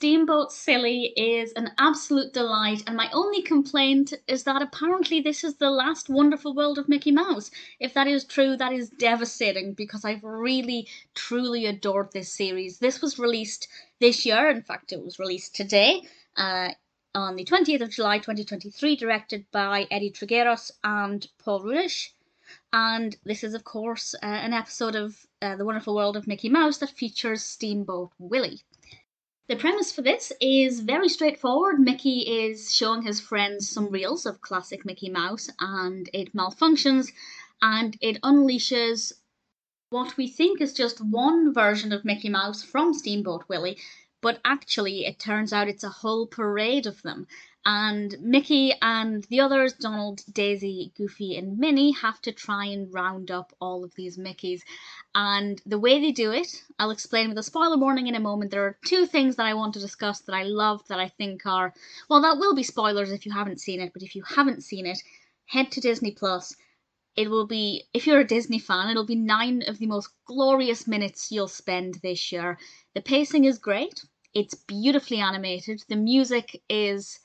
Steamboat Silly is an absolute delight, and my only complaint is that apparently this is the last Wonderful World of Mickey Mouse. If that is true, that is devastating because I've really, truly adored this series. This was released this year, in fact, it was released today, on the 20th of July 2023, directed by Eddie Trigueros and Paul Rudish. And this is, of course, an episode of The Wonderful World of Mickey Mouse that features Steamboat Willie. The premise for this is very straightforward. Mickey is showing his friends some reels of classic Mickey Mouse, and it malfunctions, and it unleashes what we think is just one version of Mickey Mouse from Steamboat Willie, but actually it turns out it's a whole parade of them. And Mickey and the others, Donald, Daisy, Goofy, and Minnie, have to try and round up all of these Mickeys. And the way they do it, I'll explain with a spoiler warning in a moment. There are two things that I want to discuss that I love, that I think are, well, that will be spoilers if you haven't seen it, but if you haven't seen it, head to Disney Plus. It will be, if you're a Disney fan, it'll be 9 of the most glorious minutes you'll spend this year. The pacing is great. It's beautifully animated. The music is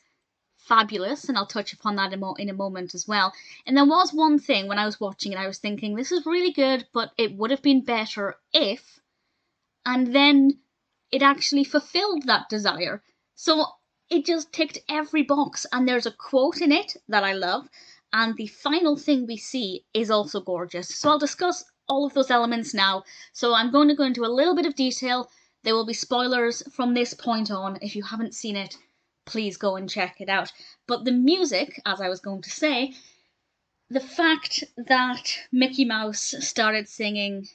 fabulous, and I'll touch upon that in a moment as well. And there was one thing when I was watching it, I was thinking, this is really good, but it would have been better if, and then it actually fulfilled that desire. So it just ticked every box, and there's a quote in it that I love, and the final thing we see is also gorgeous. So I'll discuss all of those elements now. So I'm going to go into a little bit of detail. There will be spoilers from this point on. If you haven't seen it, please go and check it out. But the music, as I was going to say, the fact that Mickey Mouse started singing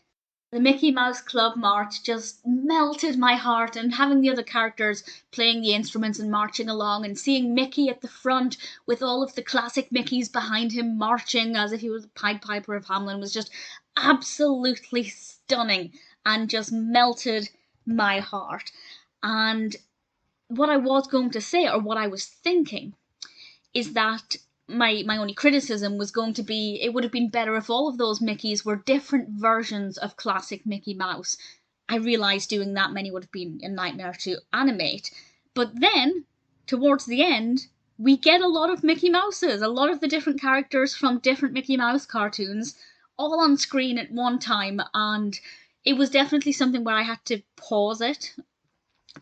the Mickey Mouse Club March just melted my heart, and having the other characters playing the instruments and marching along, and seeing Mickey at the front with all of the classic Mickeys behind him marching as if he was the Pied Piper of Hamelin was just absolutely stunning and just melted my heart. And what I was going to say, or what I was thinking, is that my only criticism was going to be, it would have been better if all of those Mickeys were different versions of classic Mickey Mouse. I realised doing that many would have been a nightmare to animate. But then, towards the end, we get a lot of Mickey Mouses, a lot of the different characters from different Mickey Mouse cartoons, all on screen at one time, and it was definitely something where I had to pause it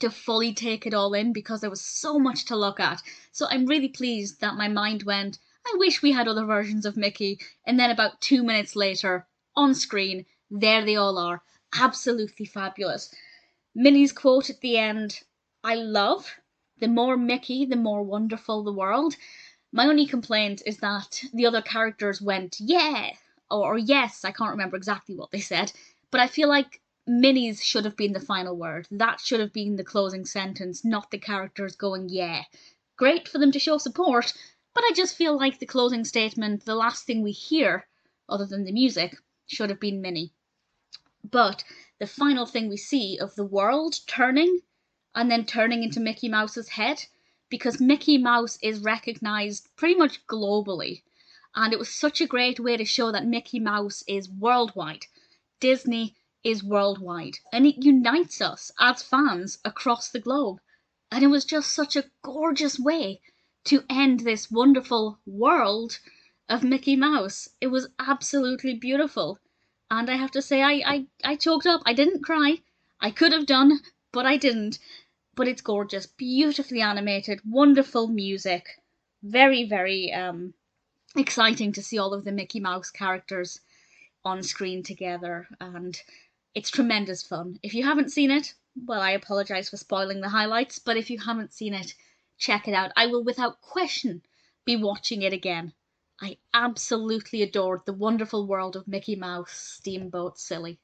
to fully take it all in because there was so much to look at. So I'm really pleased that my mind went, I wish we had other versions of Mickey, and then about 2 minutes later, on screen, there they all are. Absolutely fabulous. Minnie's quote at the end, I love. The more Mickey, the more wonderful the world. My only complaint is that the other characters went, yeah, or yes, I can't remember exactly what they said, but I feel like Minnie's should have been the final word. That should have been the closing sentence, not the characters going, yeah. Great for them to show support, but I just feel like the closing statement, the last thing we hear, other than the music, should have been Minnie. But the final thing we see of the world turning, and then turning into Mickey Mouse's head, because Mickey Mouse is recognised pretty much globally. And it was such a great way to show that Mickey Mouse is worldwide. Disney is worldwide, and it unites us as fans across the globe. And it was just such a gorgeous way to end this wonderful world of Mickey Mouse. It was absolutely beautiful, and I have to say I choked up. I didn't cry. I could have done, but I didn't. But it's gorgeous, beautifully animated, wonderful music, very, very exciting to see all of the Mickey Mouse characters on screen together, and it's tremendous fun. If you haven't seen it, well, I apologise for spoiling the highlights, but if you haven't seen it, check it out. I will without question be watching it again. I absolutely adored the wonderful world of Mickey Mouse Steamboat Silly.